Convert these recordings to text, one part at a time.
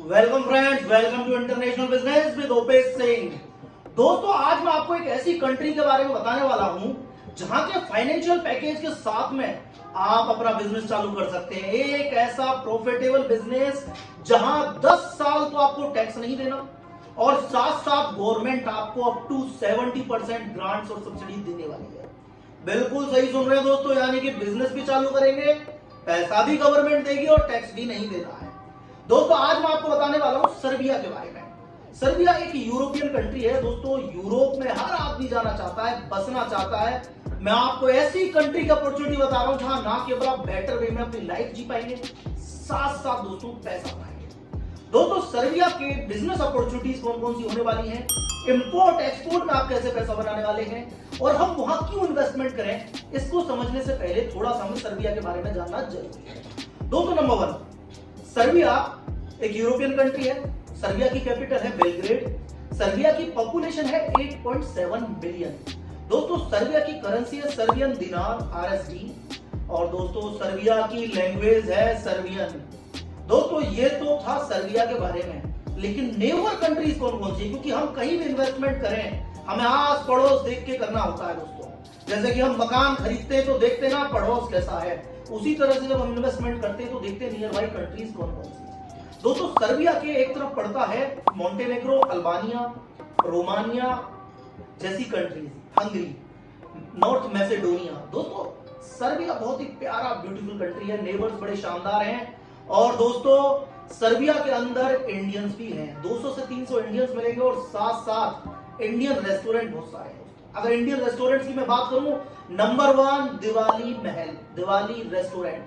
Welcome friends, welcome to international business with Opesh Singh. दोस्तों, आज मैं आपको एक ऐसी कंट्री के बारे में बताने वाला हूं जहां के फाइनेंशियल पैकेज के साथ में आप अपना बिजनेस चालू कर सकते हैं। एक ऐसा प्रॉफिटेबल बिजनेस जहां 10 साल तो आपको टैक्स नहीं देना और साथ साथ गवर्नमेंट आपको अप टू 70% ग्रांट्स और सब्सिडी देने वाली है। बिल्कुल सही सुन रहे हैं दोस्तों, यानी कि बिजनेस भी चालू करेंगे, पैसा भी गवर्नमेंट देगी और टैक्स भी नहीं देना है। दोस्तों, आज मैं आपको बताने वाला हूं सर्बिया के बारे में। सर्बिया एक यूरोपियन कंट्री है दोस्तों। यूरोप में हर आदमी जाना चाहता है, बसना चाहता है। मैं आपको ऐसी कंट्री की अपॉर्चुनिटी बता रहा हूं जहां ना केवल आप बेटर वे में अपनी लाइफ जी पाएंगे, साथ साथ दोस्तों पैसा पाएंगे। दोस्तों, सर्बिया के बिजनेस अपॉर्चुनिटीज कौन कौन सी होने वाली हैं, इंपोर्ट एक्सपोर्ट में आप कैसे पैसा बनाने वाले हैं और हम वहां क्यों इन्वेस्टमेंट करें, इसको समझने से पहले थोड़ा सा हमें सर्बिया के बारे में जानना जरूरी है। दोस्तों, नंबर 1, सर्बिया एक यूरोपियन कंट्री है। सर्बिया की कैपिटल है बेलग्रेड। सर्बिया की पॉपुलेशन है 8.7 बिलियन। दोस्तों, सर्बिया की करेंसी है सर्बियन दिनार, आरएसडी। और दोस्तों, सर्बिया की लैंग्वेज है सर्बियन। दोस्तों, ये तो था सर्बिया के बारे में, लेकिन नेबर कंट्रीज कौन कौन सी, क्योंकि हम कहीं भी इन्वेस्टमेंट करें हमें आस पड़ोस देख के करना होता है दोस्तों। जैसे कि हम मकान खरीदते हैं तो देखते ना पड़ोस कैसा है, उसी तरह से जब हम इन्वेस्टमेंट करते हैं तो देखते नियर बाई कंट्रीज कौन कौन सी। दोस्तों, सर्बिया के एक तरफ पड़ता है मोंटेनेग्रो, अल्बानिया, रोमानिया जैसी कंट्रीज, हंगरी, नॉर्थ मैसेडोनिया। दोस्तों, सर्बिया बहुत ही प्यारा ब्यूटीफुल कंट्री है, नेबर्स बड़े शानदार हैं। और दोस्तों, सर्बिया के अंदर इंडियंस भी हैं, 200 से 300 इंडियंस मिलेंगे और साथ साथ इंडियन रेस्टोरेंट बहुत सारे हैं। अगर इंडियन रेस्टोरेंट्स की मैं बात करूं, नंबर 1 दिवाली महल, दिवाली रेस्टोरेंट,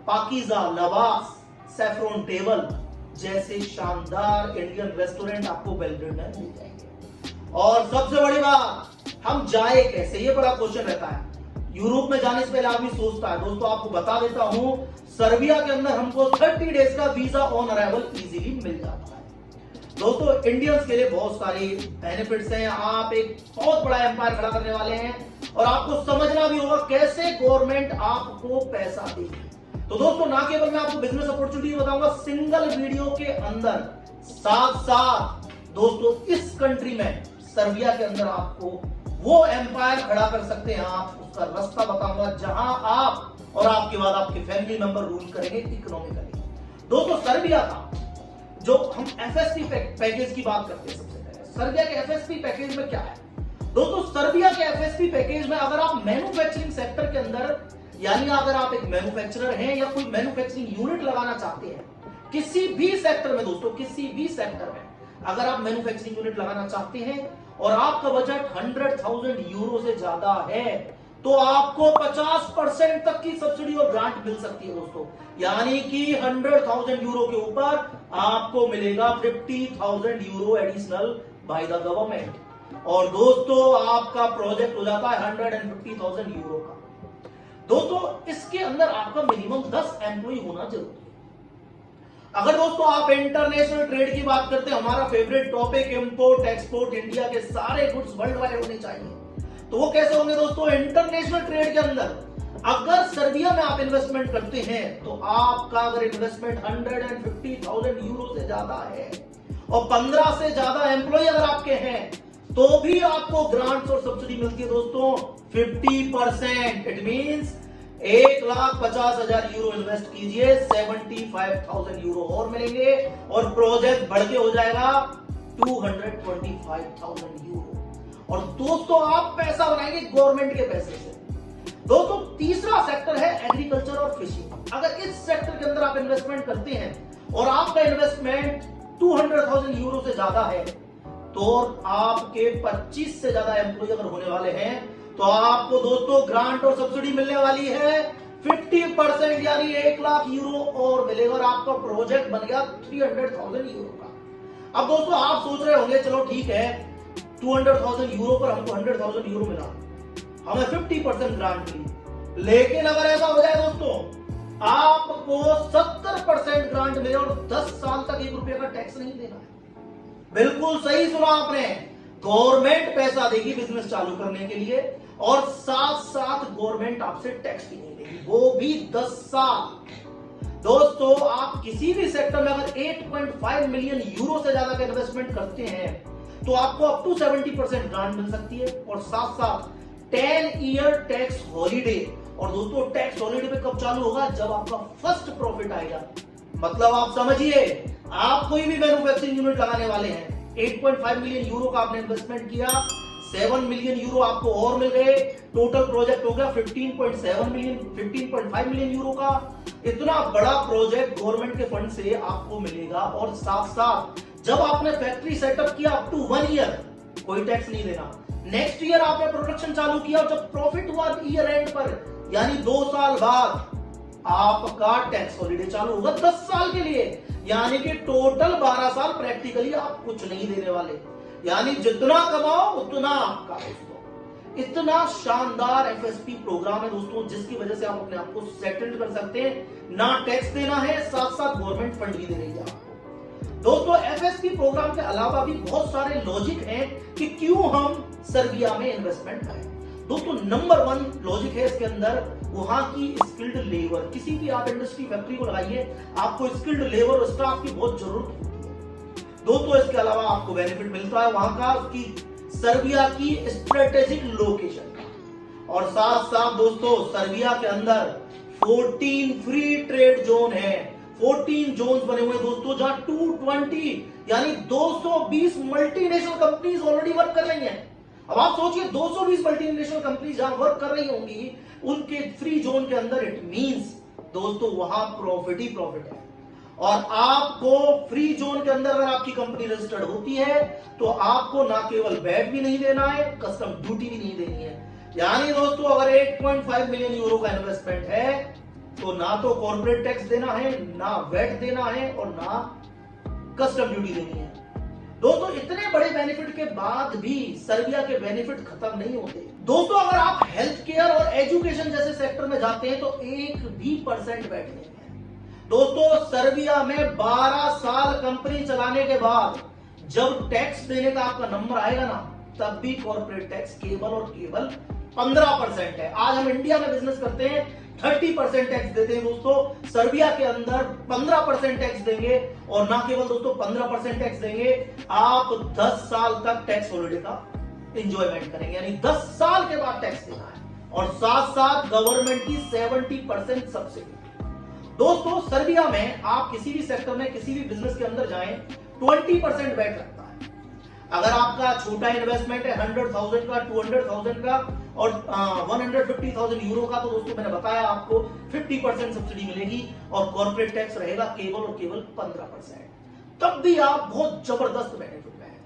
पाकीजा, लवास, सैफ्रॉन टेबल जैसे शानदार इंडियन रेस्टोरेंट आपको बेलग्रेड में मिल जाएंगे। और सबसे बड़ी बात, हम जाए कैसे, ये बड़ा क्वेश्चन रहता है। यूरोप में जाने से पहले आदमी सोचता है। दोस्तों, आपको बता देता हूं, सर्बिया के अंदर हमको 30 डेज का वीजा ऑन अराइवल इजीली मिल जाता है। दोस्तों, इंडियंस के लिए बहुत सारी बेनिफिट्स हैं। आप एक बहुत बड़ा एम्पायर खड़ा करने वाले हैं और आपको समझना भी होगा कैसे गवर्नमेंट आपको पैसा देगी। तो दोस्तों, ना केवल मैं आपको बिजनेस अपॉर्चुनिटी बताऊंगा सिंगल वीडियो के अंदर, साथ साथ दोस्तों इस कंट्री में सर्बिया के अंदर आपको वो एम्पायर खड़ा कर सकते हैं, आप उसका रास्ता बताऊंगा जहां आप और आपके बाद आपके फैमिली मेंबर रूल करेंगे इकोनॉमिकली। दोस्तों, सर्बिया का जो हम एफएसपी पैकेज की बात करते हैं, सबसे पहले सर्बिया के एफएसपी पैकेज में क्या है। दोस्तों, सर्बिया के एफएसपी पैकेज में अगर आप मैन्युफैक्चरिंग सेक्टर के अंदर, यानी अगर आप एक मैन्युफैक्चरर हैं या कोई मैन्युफैक्चरिंग यूनिट लगाना चाहते हैं किसी भी सेक्टर में, दोस्तों किसी भी सेक्टर में अगर आप मैन्युफैक्चरिंग यूनिट लगाना चाहते हैं और आपका बजट 100,000 यूरो से ज्यादा है तो आपको 50% तक की सब्सिडी और ग्रांट मिल सकती है दोस्तों। यानी कि 100,000 यूरो के ऊपर आपको मिलेगा 50,000 euro additional by the government. और दोस्तों, आपका प्रोजेक्ट हो जाता है 150,000 यूरो का। दोस्तों, इसके अंदर आपका मिनिमम 10 एम्प्लॉय होना जरूरी है। अगर दोस्तों आप इंटरनेशनल ट्रेड की बात करते हैं, हमारा favourite topic import export, India के सारे गुड्स वर्ल्ड वाइड होने चाहिए, तो वो कैसे होंगे दोस्तों। इंटरनेशनल ट्रेड के अंदर अगर सर्बिया में आप इन्वेस्टमेंट करते हैं तो आपका अगर इन्वेस्टमेंट 150,000 यूरो से ज्यादा है और 15 से ज्यादा एम्प्लॉय अगर आपके हैं तो भी आपको ग्रांट्स और सब्सिडी मिलती है दोस्तों 50%। इट मींस 1,50,000 यूरो इन्वेस्ट कीजिए, 75,000 यूरो और मिलेंगे और प्रोजेक्ट बढ़ के हो जाएगा 225,000 यूरो। और दोस्तों, आप पैसा बनाएंगे गवर्नमेंट के पैसे से। दोस्तों, तीसरा सेक्टर है एग्रीकल्चर और फिशिंग। अगर इस सेक्टर के अंदर आप इन्वेस्टमेंट करते हैं और आपका इन्वेस्टमेंट 200,000 यूरो से ज्यादा है तो आपके 25 से ज्यादा एम्प्लॉय अगर होने वाले हैं तो आपको दोस्तों ग्रांट और सब्सिडी मिलने वाली है 50%, यानी 1,00,000 यूरो और मिलेगा और आपका प्रोजेक्ट बन गया 300,000 यूरो का। अब दोस्तों, आप सोच रहे होंगे चलो ठीक है 200,000 यूरो पर हमको 100,000 यूरो मिला, हमें 50% ग्रांट मिली, लेकिन अगर ऐसा हो जाए दोस्तों आपको 70% ग्रांट मिले और 10 साल तक 1 रुपये का टैक्स नहीं देना है। बिल्कुल सही सुना आपने, गवर्नमेंट पैसा देगी बिजनेस चालू करने के लिए और साथ साथ गवर्नमेंट आपसे टैक्स भी नहीं देगी, वो भी 10 साल। दोस्तों आप किसी भी सेक्टर में अगर 8.5 मिलियन यूरो से ज्यादा का इन्वेस्टमेंट करते हैं तो आपको अप टू 70% ग्रांट मिल सकती है और साथ साथ 10 ईयर टैक्स हॉलीडे। और दोस्तों टैक्स हॉलीडे पे कब चालू होगा? जब आपका फर्स्ट प्रॉफिट आएगा। मतलब आप समझिए, आप कोई भी मैन्युफैक्चरिंग यूनिट लगाने वाले हैं, 8.5 मिलियन यूरो का आपने इन्वेस्टमेंट किया, 7 मिलियन यूरो आपको और मिल गए, टोटल प्रोजेक्ट हो गया 15.5 मिलियन यूरो का। इतना बड़ा प्रोजेक्ट गवर्नमेंट के फंड से आपको मिलेगा और साथ साथ जब आपने फैक्ट्री सेटअप किया अप टू 1 ईयर कोई टैक्स नहीं देना। नेक्स्ट ईयर आपने प्रोडक्शन चालू किया और जब प्रॉफिट हुआ ईयर एंड पर यानी 2 साल बाद आपका टैक्स हॉलीडे चालू होगा 10 साल के लिए, यानी कि टोटल 12 साल प्रैक्टिकली आप कुछ नहीं देने वाले, यानी जितना कमाओ उतना आपका। दोस्तों इतना शानदार एफएसपी प्रोग्राम है दोस्तों, जिसकी वजह से आप अपने आप को सेटल कर सकते हैं, ना टैक्स देना है, साथ साथ गवर्नमेंट फंड भी दे रही है आपको। दोस्तों एफएसपी प्रोग्राम के अलावा भी बहुत सारे लॉजिक हैं कि क्यों हम सर्बिया में इन्वेस्टमेंट करें। दोस्तों नंबर 1 लॉजिक है इसके अंदर, वहां की स्किल्ड लेबर। किसी भी आप इंडस्ट्री फैक्ट्री को लगाइए, आपको स्किल्ड लेबर और स्टाफ की बहुत जरूरत होती है। दोस्तों इसके अलावा आपको बेनिफिट मिलता है वहां का की सर्बिया की स्ट्रेटेजिक लोकेशन का, और साथ साथ दोस्तों सर्बिया के अंदर 14 फ्री ट्रेड जोन है, 14 जोन्स बने हुए दोस्तों, जहां 220 यानी 220 मल्टीनेशनल कंपनीज ऑलरेडी वर्क कर रही हैं। अब आप सोचिए 220 मल्टीनेशनल कंपनीज जहां वर्क कर रही होंगी उनके फ्री जोन के अंदर, इट मींस दोस्तों वहां प्रॉफिट ही प्रॉफिट है। और आपको फ्री जोन के अंदर अगर आपकी कंपनी रजिस्टर्ड होती है तो आपको ना केवल वैट भी नहीं देना है, कस्टम ड्यूटी भी नहीं देनी है। यानी दोस्तों अगर 8.5 मिलियन यूरो का इन्वेस्टमेंट है तो ना तो कॉर्पोरेट टैक्स देना है, ना वैट देना है और ना कस्टम ड्यूटी देनी है। दोस्तों इतने बड़े बेनिफिट के बाद भी सर्बिया के बेनिफिट खत्म नहीं होते। दोस्तों अगर आप हेल्थ केयर और एजुकेशन जैसे सेक्टर में जाते हैं तो 1% वैट नहीं है। दोस्तों सर्बिया में 12 साल कंपनी चलाने के बाद जब टैक्स देने का आपका नंबर आएगा ना, तब भी कॉर्पोरेट टैक्स केवल और केवल 15% है। आज हम इंडिया में बिजनेस करते हैं 30% टैक्स देते हैं दोस्तों, सर्बिया के अंदर 15% टैक्स देंगे, और ना केवल दोस्तों 15% टैक्स देंगे, आप 10 साल तक टैक्स हॉलिडे का एंजॉयमेंट करेंगे, यानी 10 साल के बाद टैक्स देना है, और साथ साथ गवर्नमेंट की 70% सब्सिडी। दोस्तों सर्बिया में आप किसी भी सेक्टर में किसी भी बिजनेस के अंदर जाएं 20% वैट लगता है। अगर आपका छोटा इन्वेस्टमेंट है 100,000 का, 200,000 का और 150,000 यूरो का, तो दोस्तों मैंने बताया आपको 50% सब्सिडी मिलेगी और कॉर्पोरेट टैक्स रहेगा केवल और केवल 15%। तब भी आप बहुत जबरदस्त बेनिफिट में हैं।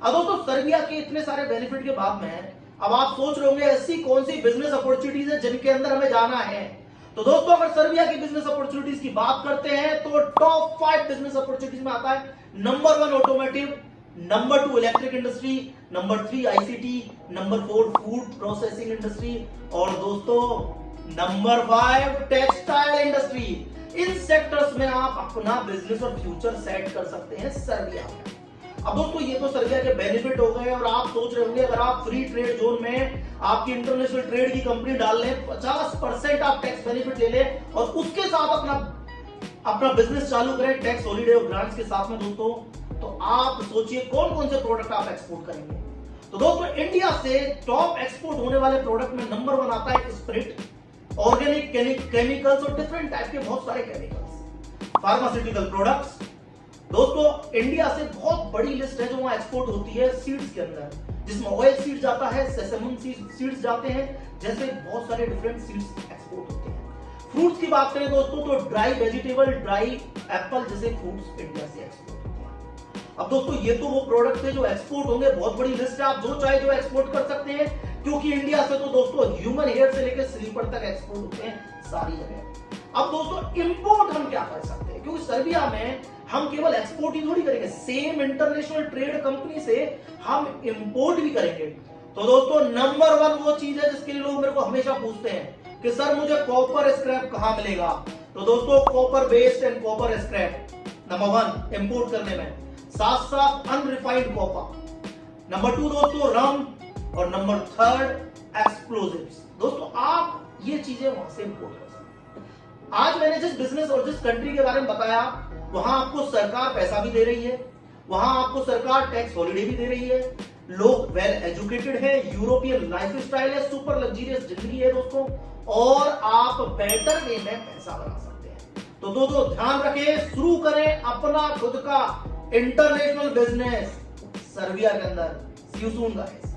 अब दोस्तों सर्बिया के इतने सारे बेनिफिट के बाद में अब आप सोच रहे होंगे ऐसी कौन सी बिजनेस अपॉर्चुनिटीज है जिनके अंदर हमें जाना है। तो दोस्तों अगर सर्बिया की बिजनेस अपॉर्चुनिटीज की बात करते हैं तो टॉप 5 बिजनेस अपॉर्चुनिटीज में आता है number 1 automotive, number 2 electric industry, number 3 ICT, number 4 food processing industry और दोस्तों नंबर 5 टेक्सटाइल इंडस्ट्री। इन सेक्टर्स में आप अपना बिजनेस और फ्यूचर सेट कर सकते हैं सर्बिया में। अब दोस्तों ये तो सर्बिया के बेनिफिट हो गए, और आप सोच रहे होंगे अगर आप फ्री ट्रेड जोन में आपकी इंटरनेशनल ट्रेड की कंपनी डाल लें, 50% आप टैक्स बेनिफिट ले लें और उसके साथ अपना बिजनेस चालू करें टैक्स हॉलीडे और ग्रांट्स के साथ में दोस्तों, तो आप सोचिए कौन कौन से प्रोडक्ट आप एक्सपोर्ट करेंगे। तो दोस्तों इंडिया से टॉप एक्सपोर्ट होने वाले प्रोडक्ट में नंबर 1 आता है स्पिरिट, ऑर्गेनिक केमिकल्स और डिफरेंट टाइप के बहुत सारे केमिकल्स, फार्मास्यूटिकल प्रोडक्ट्स। दोस्तों इंडिया से बहुत बड़ी लिस्ट है जो वहां एक्सपोर्ट होती है सीड्स के अंदर, जिसमें ऑयल सीड जाता है, सेसमन सीड्स जाते हैं, जैसे बहुत सारे डिफरेंट सीड्स एक्सपोर्ट होते हैं। फ्रूट्स की बात करें दोस्तों तो ड्राई वेजिटेबल, ड्राई एप्पल जैसे फ्रूट्स इंडिया से एक्सपोर्ट होते हैं। अब दोस्तों ये तो वो प्रोडक्ट है जो एक्सपोर्ट होंगे, बहुत बड़ी लिस्ट है, आप जो चाहे जो एक्सपोर्ट कर सकते हैं, क्योंकि इंडिया से तो दोस्तों ह्यूमन हेयर से लेकर स्लीपर तक एक्सपोर्ट होते हैं सारी जगह। अब दोस्तों इंपोर्ट हम क्या कर सकते हैं, क्योंकि सर्बिया में हम केवल एक्सपोर्ट ही थोड़ी करेंगे, सेम इंटरनेशनल ट्रेड कंपनी से हम इंपोर्ट भी करेंगे। तो दोस्तों नंबर 1 वो चीज है जिसके लिए लोग मेरे को हमेशा पूछते हैं कि सर मुझे कॉपर स्क्रैप कहां मिलेगा। तो दोस्तों copper based and copper scrap number 1 import करने में, साथ साथ अनरिफाइंड कॉपर, नंबर 2 दोस्तों रम, और नंबर 3 एक्सप्लोजिव्स। दोस्तों आप ये चीजें वहां से इंपोर्ट कर सकते हैं। आज मैंने जिस बिजनेस और जिस कंट्री के बारे में बताया, वहां आपको सरकार पैसा भी दे रही है, वहां आपको सरकार टैक्स हॉलिडे भी दे रही है, लोग वेल एजुकेटेड है, यूरोपियन लाइफस्टाइल है, सुपर लग्जरियस जिंदगी है दोस्तों, और आप बेटर वे में पैसा बना सकते हैं। तो दोस्तों ध्यान रखें, शुरू करें अपना खुद का इंटरनेशनल बिजनेस सर्बिया के अंदर। सी यू सून गाइस।